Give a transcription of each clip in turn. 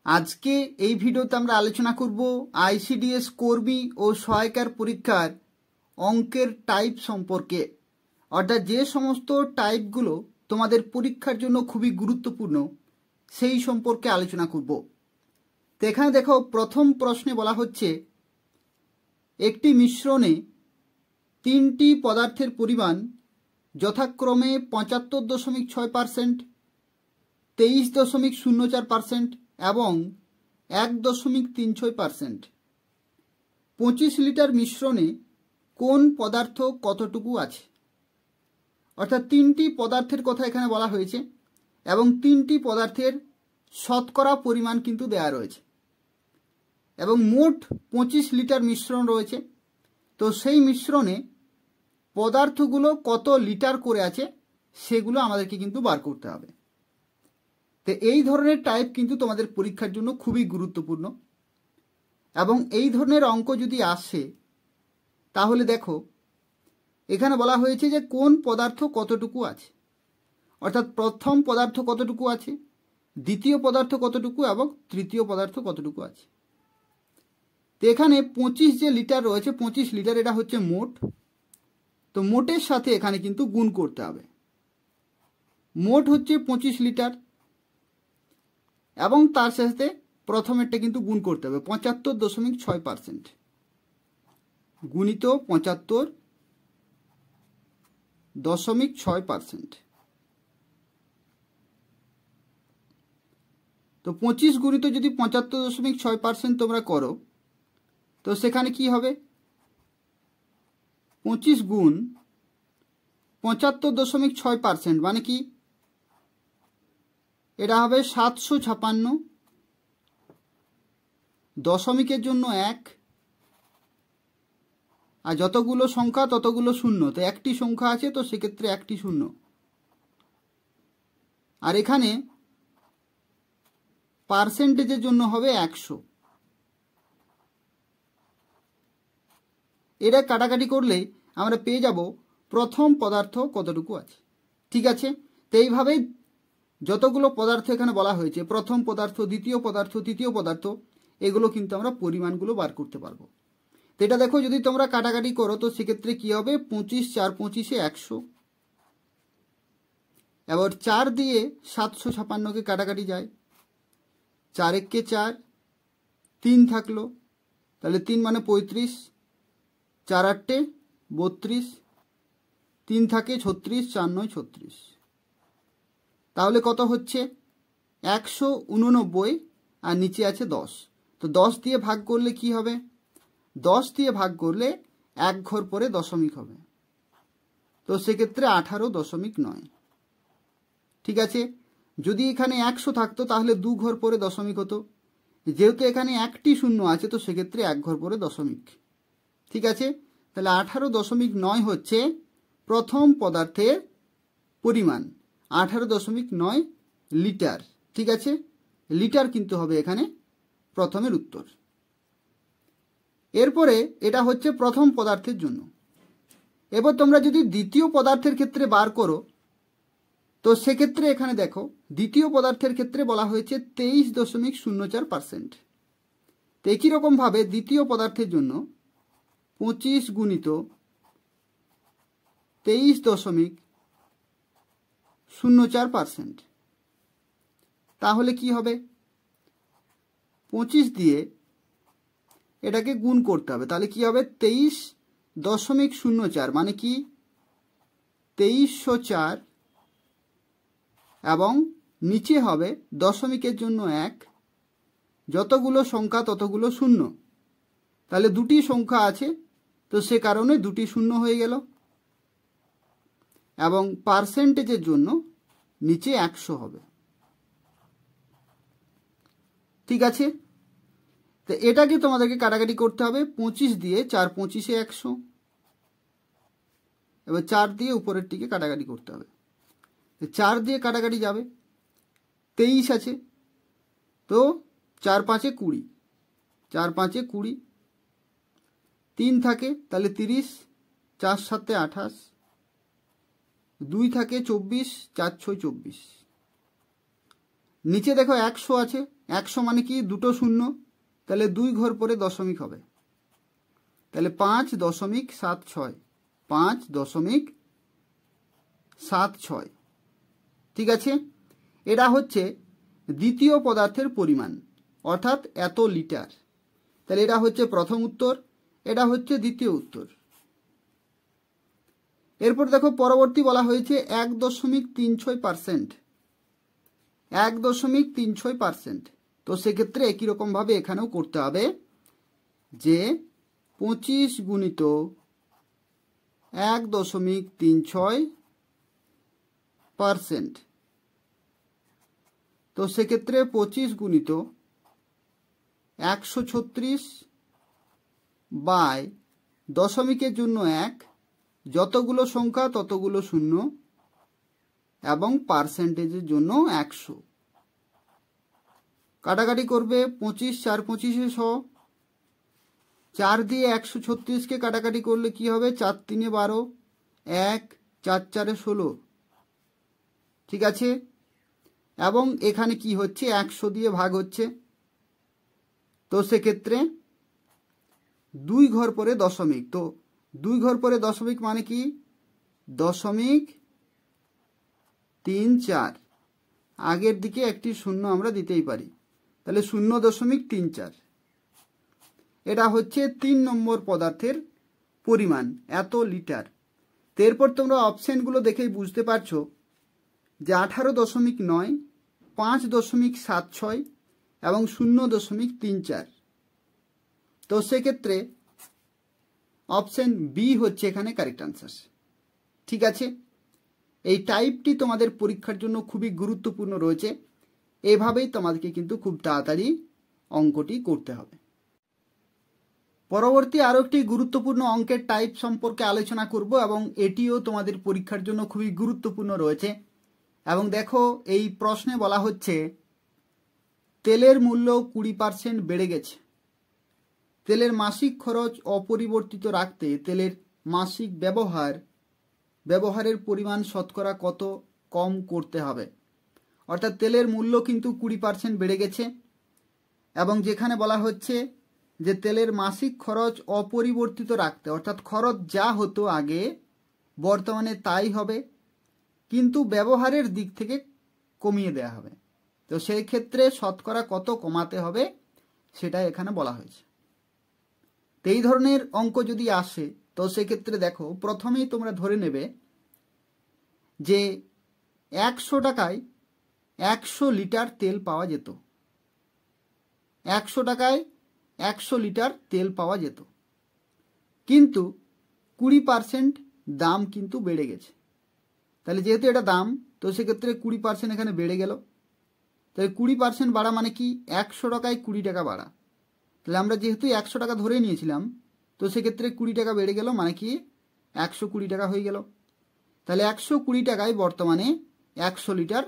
আজকে এই ভিডিওতে আমরা আলোচনা করব আইসিডিএস কর্মী ও সহায়িকার পরীক্ষার অঙ্কের টাইপ সম্পর্কে। অর্থাৎ যে সমস্ত টাইপগুলো তোমাদের পরীক্ষার জন্য খুবই গুরুত্বপূর্ণ সেই সম্পর্কে আলোচনা করব। তো এখানে দেখো, প্রথম প্রশ্নে বলা হচ্ছে একটি মিশ্রণে তিনটি পদার্থের পরিমাণ যথাক্রমে ৭৫.৬%, ২৩.০৪% এবং ১.৩৬%। ২৫ লিটার মিশ্রণে কোন পদার্থ কতটুকু আছে? অর্থাৎ তিনটি পদার্থের কথা এখানে বলা হয়েছে এবং তিনটি পদার্থের শতকরা পরিমাণ কিন্তু দেয়া রয়েছে এবং মোট ২৫ লিটার মিশ্রণ রয়েছে। তো সেই মিশ্রণে পদার্থগুলো কত লিটার করে আছে সেগুলো আমাদেরকে কিন্তু বার করতে হবে। তো এই ধরনের টাইপ কিন্তু তোমাদের পরীক্ষার জন্য খুবই গুরুত্বপূর্ণ এবং এই ধরনের অঙ্ক যদি আসে তাহলে দেখো এখানে বলা হয়েছে যে কোন পদার্থ কতটুকু আছে, অর্থাৎ প্রথম পদার্থ কতটুকু আছে, দ্বিতীয় পদার্থ কতটুকু এবং তৃতীয় পদার্থ কতটুকু আছে। তো এখানে ২৫ যে লিটার রয়েছে, ২৫ লিটার এটা হচ্ছে মোট। তো মোটের সাথে এখানে কিন্তু গুণ করতে হবে। মোট হচ্ছে ২৫ লিটার এবং তার সাথে প্রথমেরটা কিন্তু গুণ করতে হবে ৭৫.৬% গুণিত ৭৫.৬%। তো ২৫ গুণিত যদি ৭৫.৬% তোমরা করো তো সেখানে কি হবে? ২৫ গুণ ৭৫.৬% মানে কি? এটা হবে ৭৫৬, দশমিকের জন্য ১, আর যতগুলো সংখ্যা ততগুলো শূন্য। তো একটি সংখ্যা আছে, তো সেক্ষেত্রে একটি শূন্য। আর এখানে পার্সেন্টেজের জন্য হবে ১০০। এটা কাটাকাটি করলে আমরা পেয়ে যাব প্রথম পদার্থ কতটুকু আছে। ঠিক আছে, তো এইভাবেই যতগুলো পদার্থ এখানে বলা হয়েছে, প্রথম পদার্থ, দ্বিতীয় পদার্থ, তৃতীয় পদার্থ, এগুলো কিন্তু আমরা পরিমাণগুলো বার করতে পারবো। তো এটা দেখো, যদি তোমরা কাটাকাটি করো তো সেক্ষেত্রে কি হবে? ২৫ ৪ ২৫-এ ১০০। এবার ৪ দিয়ে ৭৫৬কে কাটাকাটি যায়, ৪ একে ৪, ৩ থাকলো, তাহলে ৩ মানে ৩৫, ৪ ৮টে ৩২, ৩ থাকে ৩৬, ৪ ৯ ৩৬। তাহলে কত হচ্ছে? ১৮৯ আর নিচে আছে ১০। তো ১০ দিয়ে ভাগ করলে কি হবে? ১০ দিয়ে ভাগ করলে এক ঘর পরে দশমিক হবে, তো সেক্ষেত্রে ১৮.৯। ঠিক আছে, যদি এখানে ১০০ থাকতো তাহলে দু ঘর পরে দশমিক হতো। যেহেতু এখানে একটি শূন্য আছে তো সেক্ষেত্রে এক ঘর পরে দশমিক। ঠিক আছে, তাহলে ১৮.৯ হচ্ছে প্রথম পদার্থের পরিমাণ, ১৮.৯ লিটার। ঠিক আছে, লিটার কিন্তু হবে এখানে প্রথমের উত্তর। এরপরে এটা হচ্ছে প্রথম পদার্থের জন্য। এবার তোমরা যদি দ্বিতীয় পদার্থের ক্ষেত্রে বার করো তো সেক্ষেত্রে এখানে দেখো, দ্বিতীয় পদার্থের ক্ষেত্রে বলা হয়েছে ২৩.০৪%। তো একই রকমভাবে দ্বিতীয় পদার্থের জন্য ২৫ গুণিত ২৩.০৪%। তাহলে কি হবে? ২৫ দিয়ে এটাকে গুণ করতে হবে, তাহলে কি হবে? ২৩.০৪ মানে কি? ২৩০৪ এবং নিচে হবে দশমিকের জন্য ১, যতগুলো সংখ্যা ততগুলো শূন্য। তাহলে দুটি সংখ্যা আছে, তো সে কারণে দুটি শূন্য হয়ে গেল এবং পার্সেন্টেজের জন্য নিচে ১০০ হবে। ঠিক আছে, তো এটাকে তোমাদেরকে কাটাকাটি করতে হবে। ২৫ দিয়ে ৪ ২৫-এ ১০০, এবার ৪ দিয়ে উপরেরটিকে কাটাকাটি করতে হবে। ৪ দিয়ে কাটাকাটি যাবে, ২৩ আছে, তো ৪ ৫-এ ২০, ৪ ৫-এ ২০, ৩ থাকে তাহলে ৩০, ৪ ৭-এ ২৮, ২ থাকে ২৪, ৪ ৬ ২৪। নিচে দেখো ১০০ আছে, 100 মানে কি দুটো শূন্য, তাহলে 2 ঘর পরে দশমিক হবে, তাহলে 5.76, 5.76। ঠিক আছে, এটা হচ্ছে দ্বিতীয় পদার্থের পরিমাণ, অর্থাৎ এত লিটার। তাহলে এটা হচ্ছে প্রথম উত্তর, এটা হচ্ছে দ্বিতীয় উত্তর। এরপর দেখো পরবর্তী বলা হয়েছে 1.36%, 1.36%। তো সেক্ষেত্রে একই রকমভাবে এখানেও করতে হবে যে 25 গুণিত 1.36%। তো সেক্ষেত্রে 25 গুণিত 136 বাই দশমিকের জন্য 1, যতগুলো সংখ্যা ততগুলো শূন্য, এবং পার্সেন্টেজের জন্য 100। কাটাকাটি করবে, 25 4 25 100, 4 দিয়ে 136কে কাটাকাটি করলে কি হবে, 4 3 12, 1 4 4 16। ঠিক আছে, এবং এখানে কি হচ্ছে, 100 দিয়ে ভাগ হচ্ছে। তো সেক্ষেত্রে 2 ঘর পরে দশমিক, তো 2 ঘর পরে দশমিক মানে কি 0.34, আগের দিকে একটি শূন্য আমরা দিতেই পারি, তাহলে 0.34। এটা হচ্ছে 3 নম্বর পদার্থের পরিমাণ, এত লিটার। এরপর তোমরা অপশনগুলো দেখেই বুঝতে পারছো যে 18.9, 5.76 এবং 0.34। তো সেক্ষেত্রে অপশন বি হচ্ছে এখানে কারেক্ট আনসার। ঠিক আছে, এই টাইপটি তোমাদের পরীক্ষার জন্য খুবই গুরুত্বপূর্ণ রয়েছে, এভাবেই তোমাদেরকে কিন্তু খুব তাড়াতাড়ি অঙ্কটি করতে হবে। পরবর্তী আরও একটি গুরুত্বপূর্ণ অঙ্কের টাইপ সম্পর্কে আলোচনা করব, এবং এটিও তোমাদের পরীক্ষার জন্য খুবই গুরুত্বপূর্ণ রয়েছে। এবং দেখো এই প্রশ্নে বলা হচ্ছে তেলের মূল্য 20% বেড়ে গেছে, তেলের মাসিক খরচ অপরিবর্তিত রাখতে তেলের মাসিক ব্যবহারের পরিমাণ শতকরা কত কম করতে হবে। অর্থাৎ তেলের মূল্য কিন্তু 20% বেড়ে গেছে, এবং যেখানে বলা হচ্ছে যে তেলের মাসিক খরচ অপরিবর্তিত রাখতে, অর্থাৎ খরচ যা হতো আগে বর্তমানে তাই হবে, কিন্তু ব্যবহারের দিক থেকে কমিয়ে দেওয়া হবে। তো সেই ক্ষেত্রে শতকরা কত কমাতে হবে সেটা এখানে বলা হয়েছে। তো এই ধরনের অঙ্ক যদি আসে তো সেক্ষেত্রে দেখো প্রথমেই তোমরা ধরে নেবে যে 100 টাকায় 100 লিটার তেল পাওয়া যেত, 100 টাকায় 100 লিটার তেল পাওয়া যেত, কিন্তু 20% দাম কিন্তু বেড়ে গেছে। তাহলে যেহেতু এটা দাম, তো সেক্ষেত্রে 20% এখানে বেড়ে গেল। তাহলে 20% বাড়া মানে কি 100 টাকায় 20 টাকা বাড়া। তাহলে আমরা যেহেতু 100 টাকা ধরে নিয়েছিলাম, তো সেক্ষেত্রে 20 টাকা বেড়ে গেল মানে কি 120 টাকা হয়ে গেল। তাহলে 120 টাকায় বর্তমানে 100 লিটার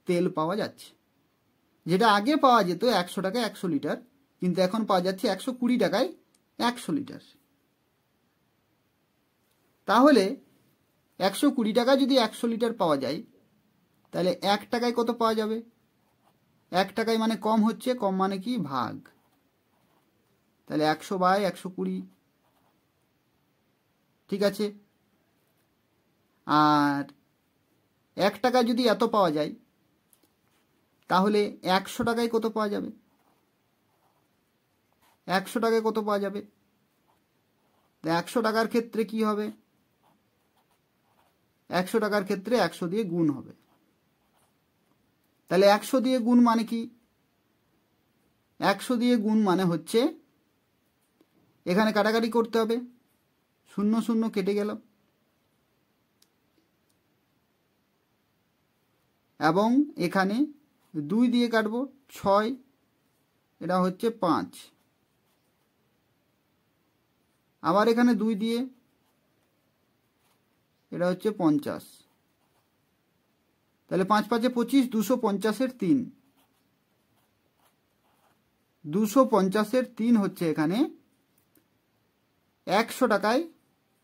তেল পাওয়া যাচ্ছে, যেটা আগে পাওয়া যেত 100 টাকায় 100 লিটার, কিন্তু এখন পাওয়া যাচ্ছে 120 টাকায় 100 লিটার। তাহলে 120 টাকা যদি 100 লিটার পাওয়া যায়, তাহলে 1 টাকায় কত পাওয়া যাবে, 1 টাকায় মানে কম হচ্ছে, কম মানে কি ভাগ, তাহলে 100 বাই 120। ঠিক আছে, আর 1 টাকা যদি এত পাওয়া যায়, তাহলে 100 টাকায় কত পাওয়া যাবে, 100 টাকায় কত পাওয়া যাবে, 100 টাকার ক্ষেত্রে কি হবে, 100 টাকার ক্ষেত্রে 100 দিয়ে গুণ হবে। তাহলে 100 দিয়ে গুণ মানে কি, 100 দিয়ে গুণ মানে হচ্ছে এখানে কাটাকাটি করতে হবে, 0 0 কেটে গেল, এবং এখানে 2 দিয়ে কাটবো 6, এটা হচ্ছে 5, আবার এখানে 2 দিয়ে, এটা হচ্ছে 50। তাহলে 5 5 25, 250-এর 3, 250-এর 3 হচ্ছে এখানে 100 টাকায়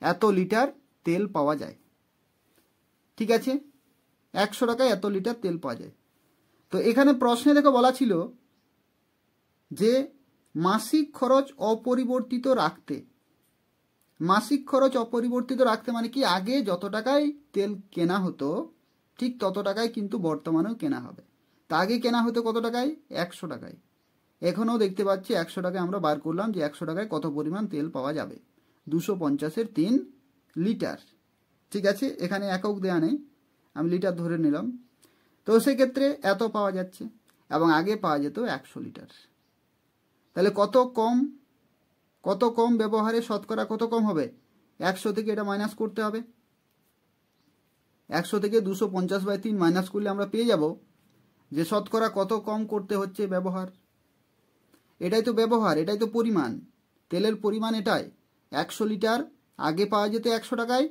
এত লিটার তেল পাওয়া যায়। ঠিক আছে, 100 টাকায় এত লিটার তেল পাওয়া যায়। তো এখানে প্রশ্নে দেখো বলা ছিল যে মাসিক খরচ অপরিবর্তিত রাখতে, মাসিক খরচ অপরিবর্তিত রাখতে মানে কি, আগে যত টাকায় তেল কেনা হতো ঠিক তত টাকায় কিন্তু বর্তমানেও কেনা হবে। তা আগে কেনা হতো কত টাকায়? 100 টাকায়। এখনও দেখতে পাচ্ছি 100 টাকায় আমরা বার করলাম যে 100 টাকায় কত পরিমাণ তেল পাওয়া যাবে, 250-এর 3 লিটার। ঠিক আছে, এখানে একক দেয়া নেই, আমি লিটার ধরে নিলাম। তো সেক্ষেত্রে এত পাওয়া যাচ্ছে এবং আগে পাওয়া যেত 100 লিটার। তাহলে কত কম ব্যবহারে শতকরা কত কম হবে? 100 থেকে এটা মাইনাস করতে হবে। 100 থেকে 250/3 মাইনাস করলে আমরা পেয়ে যাব যে শতকরা কত কম করতে হচ্ছে ব্যবহার। এটাই তো ব্যবহার, এটাই তো পরিমাণ, তেলের পরিমাণ এটাই। 100 লিটার আগে পাওয়া যেত 100 টাকায়,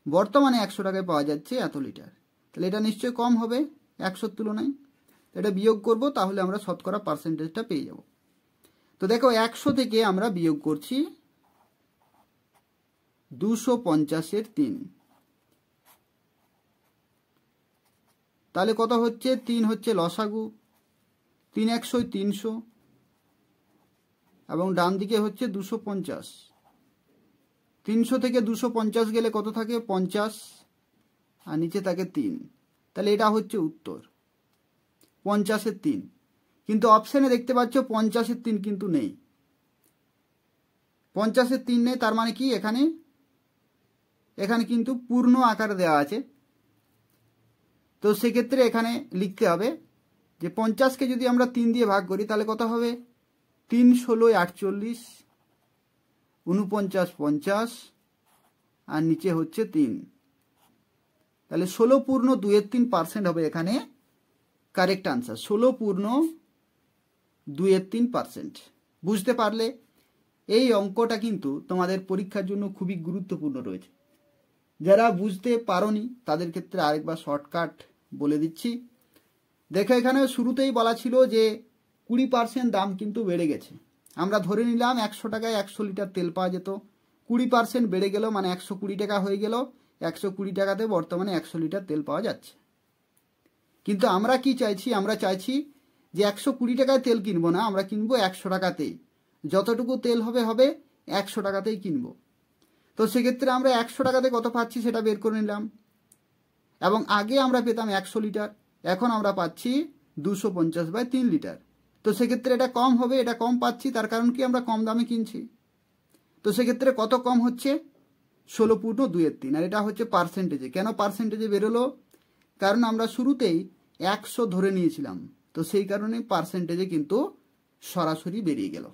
বর্তমানে 100 টাকায় পাওয়া যাচ্ছে এত লিটার। তাহলে এটা নিশ্চয়ই কম হবে 100-র তুলনায়। এটা বিয়োগ করব, তাহলে আমরা শতকরা পার্সেন্টেজটা পেয়ে যাব। তো দেখো 100 থেকে আমরা বিয়োগ করছি 250-এর 3, তাহলে কত হচ্ছে? 3 হচ্ছে লসাগু, 3 100 300 এবং ডান দিকে হচ্ছে 250। 300 থেকে 250 গেলে কত থাকে? 50, আর নিচে থাকে 3। তাহলে এটা হচ্ছে উত্তর, 50-এর 3। কিন্তু অপশানে দেখতে পাচ্ছ 50-এর 3 কিন্তু নেই, 50-এর 3 নেই। তার মানে কি এখানে কিন্তু পূর্ণ আকারে দেওয়া আছে। তো সেক্ষেত্রে এখানে লিখতে হবে যে 50-কে যদি আমরা 3 দিয়ে ভাগ করি তাহলে কত হবে? 3 16 48, 49 50, আর নিচে হচ্ছে 3। তাহলে 16.23% হবে এখানে কারেক্ট আনসার, 16.23%। বুঝতে পারলে? এই অঙ্কটা কিন্তু তোমাদের পরীক্ষার জন্য খুবই গুরুত্বপূর্ণ রয়েছে। যারা বুঝতে পারোনি তাদের ক্ষেত্রে আরেকবার শর্টকাট বলে দিচ্ছি। দেখো, এখানে শুরুতেই বলা ছিল যে 20% দাম কিন্তু বেড়ে গেছে। আমরা ধরে নিলাম 100 টাকায় 100 লিটার তেল পাওয়া যেত, 20% বেড়ে গেল মানে 120 টাকা হয়ে গেল। 120 টাকাতে বর্তমানে 100 লিটার তেল পাওয়া যাচ্ছে। কিন্তু আমরা কি চাইছি? আমরা চাইছি যে 120 টাকায় তেল কিনবো না, আমরা কিনবো 100 টাকাতেই। যতটুকু তেল হবে 100 টাকাতেই কিনবো। তো সেক্ষেত্রে আমরা 100 টাকাতে কত পাচ্ছি সেটা বের করে নিলাম। এবং আগে আমরা পেতাম 100 লিটার, এখন আমরা পাচ্ছি 250/3 লিটার। তো সেক্ষেত্রে এটা কম হবে, এটা কম পাচ্ছি, তার কারণ কি? আমরা কম দামে কিনছি। তো সেক্ষেত্রে কত কম হচ্ছে? 16.23। আর এটা হচ্ছে পার্সেন্টেজে। কেন পার্সেন্টেজে বেরোলো? কারণ আমরা শুরুতেই 100 ধরে নিয়েছিলাম, তো সেই কারণে পার্সেন্টেজে কিন্তু সরাসরি বেরিয়ে গেল।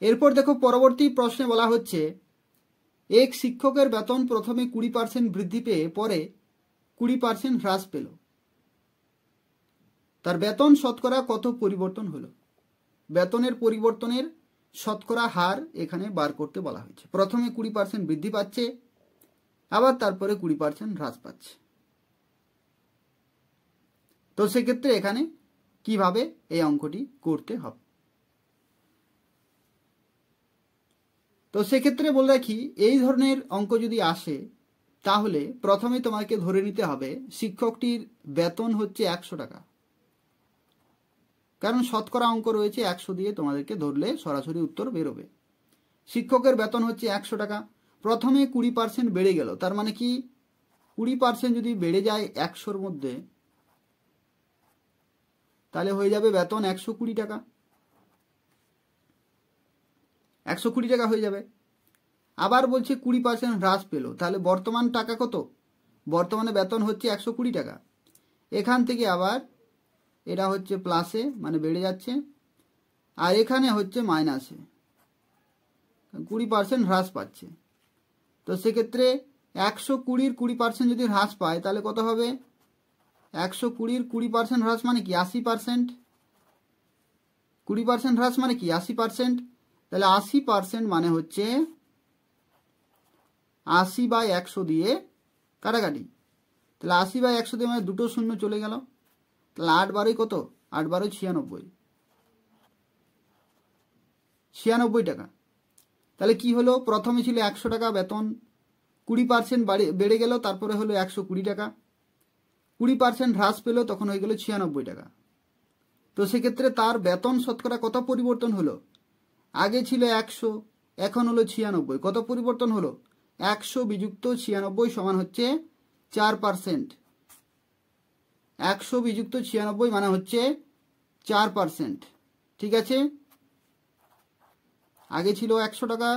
এরপর দেখো, পরবর্তী প্রশ্নে বলা হচ্ছে এক শিক্ষকের বেতন প্রথমে 20% বৃদ্ধি পেয়ে পরে 20% হ্রাস পেল, তার বেতন শতকরা কত পরিবর্তন হলো? বেতনের পরিবর্তনের শতকরা হার এখানে বার করতে বলা হয়েছে। প্রথমে 20% বৃদ্ধি পাচ্ছে, আবার তারপরে 20% হ্রাস পাচ্ছে। তো সেক্ষেত্রে এখানে কিভাবে এই অঙ্কটি করতে হবে? তো সেক্ষেত্রে বলে রাখি, এই ধরনের অঙ্ক যদি আসে তাহলে প্রথমে তোমাকে ধরে নিতে হবে শিক্ষকটির বেতন হচ্ছে 100 টাকা। কারণ শতকরা অঙ্ক রয়েছে, 100 দিয়ে তোমাদেরকে ধরলে সরাসরি উত্তর বেরোবে। শিক্ষকের বেতন হচ্ছে 100 টাকা, প্রথমে 20% বেড়ে গেল। তার মানে কি 20% যদি বেড়ে যায় 100-র মধ্যে, তাহলে হয়ে যাবে বেতন 120 টাকা। 120 টাকা হয়ে যাবে। আবার বলছে 20% হ্রাস পেল, তাহলে বর্তমান টাকা কত? বর্তমানে বেতন হচ্ছে 120 টাকা। এখান থেকে আবার এটা হচ্ছে প্লাসে, মানে বেড়ে যাচ্ছে, আর এখানে হচ্ছে মাইনাসে, 20% হ্রাস পাচ্ছে। তো সেক্ষেত্রে 120-র 20% যদি হ্রাস পায় তাহলে কত হবে? 120-র 20% হ্রাস মানে কি? 80%। 20% হ্রাস মানে কি? 80%। তাহলে 80% মানে হচ্ছে 80/100 দিয়ে কাটাকাটি। তাহলে 80/100 দিয়ে মানে দুটো শূন্য চলে গেল। তাহলে 8 বারোই কত? 8 বারোই 96, 96 টাকা। তাহলে কি হলো? প্রথমে ছিল 100 টাকা বেতন, 20% বেড়ে গেল, তারপরে হলো 120 টাকা। 20% হ্রাস পেল, তখন হয়ে গেল 96 টাকা। তো সেক্ষেত্রে তার বেতন শতকরা কত পরিবর্তন হলো? আগে ছিল 100, এখন হলো 96। কত পরিবর্তন হলো? 100 বিযুক্ত 96 সমান হচ্ছে 4%। 100 বিযুক্ত 96 মানে হচ্ছে 4%। ঠিক আছে, আগে ছিল 100 টাকা,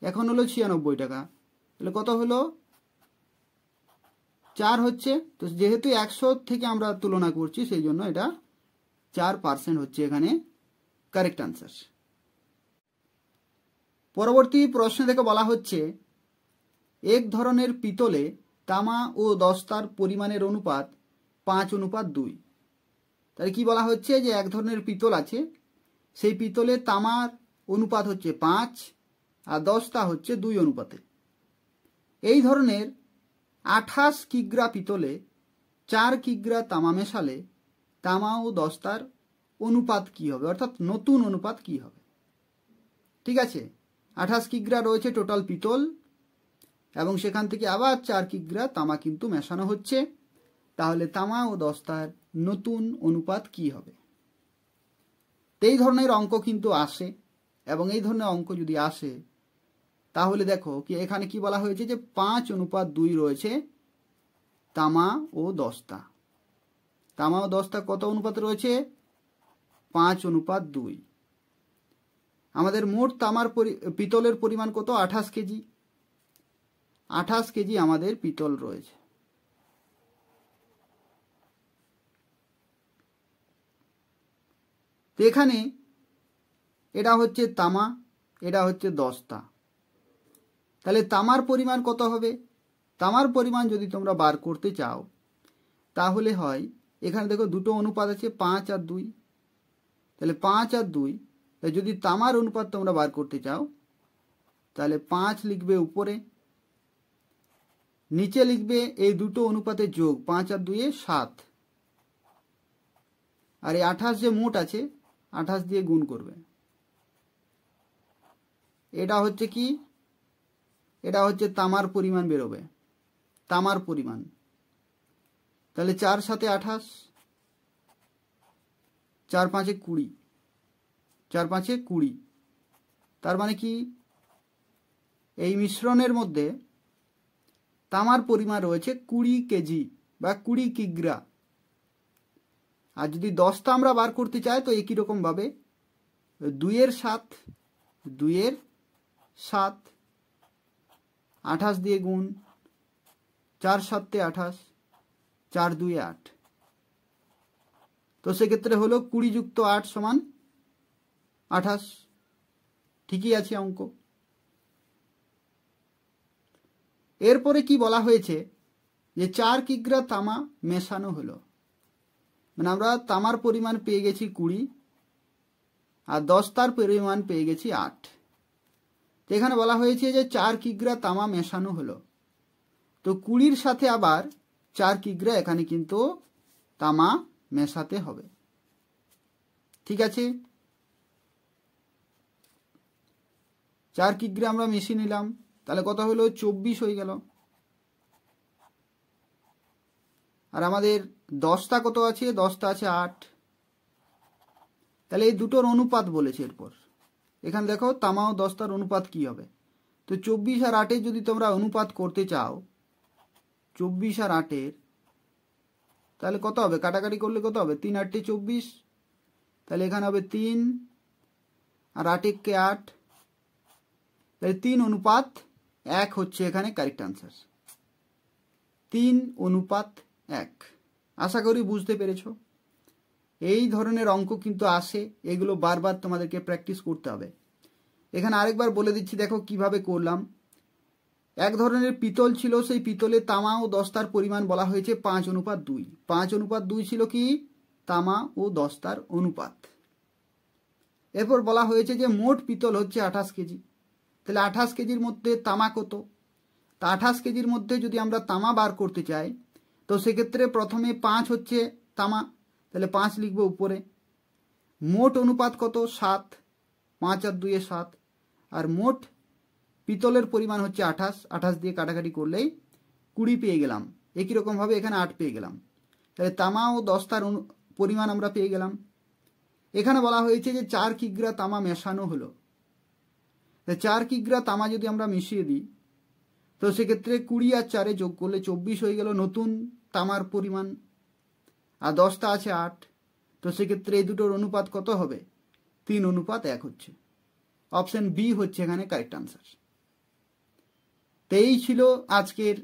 এখন হলো 96 টাকা, তাহলে কত হলো? 4 হচ্ছে। তো যেহেতু 100 থেকে আমরা তুলনা করছি সেই জন্য এটা 4% হচ্ছে এখানে কারেক্ট আনসার। পরবর্তী প্রশ্ন থেকে বলা হচ্ছে এক ধরনের পিতলে তামা ও দস্তার পরিমাণের অনুপাত 5:2। তাহলে কি বলা হচ্ছে যে এক ধরনের পিতল আছে, সেই পিতলে তামার অনুপাত হচ্ছে 5 আর দস্তা হচ্ছে 2 অনুপাতে। এই ধরনের 28 কিগ্রা পিতলে 4 কিগ্রা তামা মেশালে তামা ও দস্তার অনুপাত কি হবে, অর্থাৎ নতুন অনুপাত কি হবে? ঠিক আছে, 28 কিগ্রা রয়েছে টোটাল পিতল এবং সেখান থেকে আবার 4 কিগ্রা তামা কিন্তু মেশানো হচ্ছে, তাহলে তামা ও দস্তার নতুন অনুপাত কি হবে? এই ধরনের অঙ্ক কিন্তু আসে, এবং এই ধরনের অঙ্ক যদি আসে তাহলে দেখো কি এখানে কি বলা হয়েছে যে 5:2 রয়েছে তামা ও দস্তা। তামা ও দস্তা কত অনুপাতে রয়েছে? 5:2। আমাদের মোট তামার পিতলের পরিমাণ কত? 28 কেজি। 28 কেজি আমাদের পিতল রয়েছে। তো এখানে এটা হচ্ছে তামা, এটা হচ্ছে দস্তা, তাহলে তামার পরিমাণ কত হবে? তামার পরিমাণ যদি তোমরা বার করতে চাও তাহলে হয়, এখানে দেখো দুটো অনুপাত আছে 5 আর 2, তাহলে 5 আর 2, তাই যদি তামার অনুপাত তোমরা বার করতে চাও তাহলে 5 লিখবে উপরে, নিচে লিখবে এই দুটো অনুপাতের যোগ, 5 আর 2 7, আর এই 28 যে মোট আছে 28 দিয়ে গুণ করবে। এটা হচ্ছে কি? এটা হচ্ছে তামার পরিমাণ বেরোবে, তামার পরিমাণ। তাহলে 4 সাথে 28, 4 5 20, 4 5 20, তার মানে কি এই মিশ্রণের মধ্যে তামার পরিমাণ রয়েছে 20 কেজি বা 20 কিগ্রা। আর যদি দস্তা আমরা বার করতে চাই তো একই রকম ভাবে 2 এর 7, 2 এর 7, 28 দিয়ে গুণ, 4 7 28, 4 2 8, তো সেক্ষেত্রে হলো 20 যুক্ত 8 সমান 28। ঠিকই আছে অঙ্ক। এরপরে কি বলা হয়েছে যে 4 কিগ্রা তামা মেশানো হলো, মানে আমরা তামার পরিমাণ পেয়ে গেছি 20 আর দস্তার পরিমাণ পেয়ে গেছি 8। তো এখানে বলা হয়েছে যে 4 কিগ্রা তামা মেশানো হলো, তো 20-র সাথে আবার 4 কিগ্রা এখানে কিন্তু তামা মেশাতে হবে। ঠিক আছে, 4 কিগ্রা আমরা মিশিয়ে নিলাম, তাহলে কত হলো? 24 হয়ে গেল। আর আমাদের দস্তা কত আছে? দস্তা আছে 8। তাহলে এই দুটোর অনুপাত বলেছে। এরপর এখানে দেখো তামা ও দস্তার অনুপাত কি হবে। তো 24 আর 8-এর যদি তোমরা অনুপাত করতে চাও, 24 আর 8-এর, তাহলে কত হবে? কাটাকাটি করলে কত হবে? 3 8 24, তাহলে এখানে হবে 3 আর 8 1 8, তাহলে 3:1 হচ্ছে এখানে কারেক্ট আনসার। 3:1। আশা করি বুঝতে পেরেছ। এই ধরনের অঙ্ক কিন্তু আসে, এগুলো বারবার তোমাদেরকে প্র্যাকটিস করতে হবে। এখানে আরেকবার বলে দিচ্ছি, দেখো কিভাবে করলাম। এক ধরনের পিতল ছিল, সেই পিতলে তামা ও দস্তার পরিমাণ বলা হয়েছে 5:2। 5:2 ছিল কি? তামা ও দস্তার অনুপাত। এরপর বলা হয়েছে যে মোট পিতল হচ্ছে 28 কেজি। তাহলে 28 কেজির মধ্যে তামা কত? তা 28 কেজির মধ্যে যদি আমরা তামা বার করতে চাই তো সেক্ষেত্রে প্রথমে 5 হচ্ছে তামা, তাহলে 5 লিখবো উপরে। মোট অনুপাত কত? 7, 5 আর 2 7, আর মোট পিতলের পরিমাণ হচ্ছে 28। 28 দিয়ে কাটাকাটি করলেই 20 পেয়ে গেলাম। একই রকমভাবে এখানে 8 পেয়ে গেলাম। তাহলে তামা ও দস্তার পরিমাণ আমরা পেয়ে গেলাম। এখানে বলা হয়েছে যে 4 কিগ্রা তামা মেশানো হলো। 4 কিগ্রা তামা যদি আমরা মিশিয়ে দিই তো সেক্ষেত্রে 20 আর 4 যোগ করলে 24 হয়ে গেল নতুন তামার পরিমাণ, আর 10টা আছে 8, তো সেক্ষেত্রে এই দুটোর অনুপাত কত হবে? 3:1 হচ্ছে। অপশন বি হচ্ছে এখানে কারেক্ট আনসার। তো এই ছিল আজকের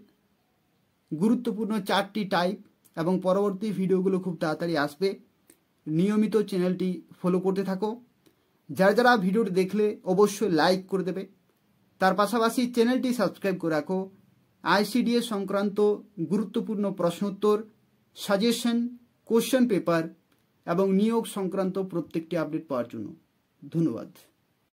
গুরুত্বপূর্ণ 4টি টাইপ, এবং পরবর্তী ভিডিওগুলো খুব তাড়াতাড়ি আসবে। নিয়মিত চ্যানেলটি ফলো করতে থাকো। যারা যারা ভিডিওটি দেখলে অবশ্যই লাইক করে দেবে, তার পাশাপাশি চ্যানেলটি সাবস্ক্রাইব করে রাখো আইসিডিএস সংক্রান্ত গুরুত্বপূর্ণ প্রশ্নোত্তর, সাজেশন, কোশ্চেন পেপার এবং নিয়োগ সংক্রান্ত প্রত্যেকটি আপডেট পাওয়ার জন্য। ধন্যবাদ।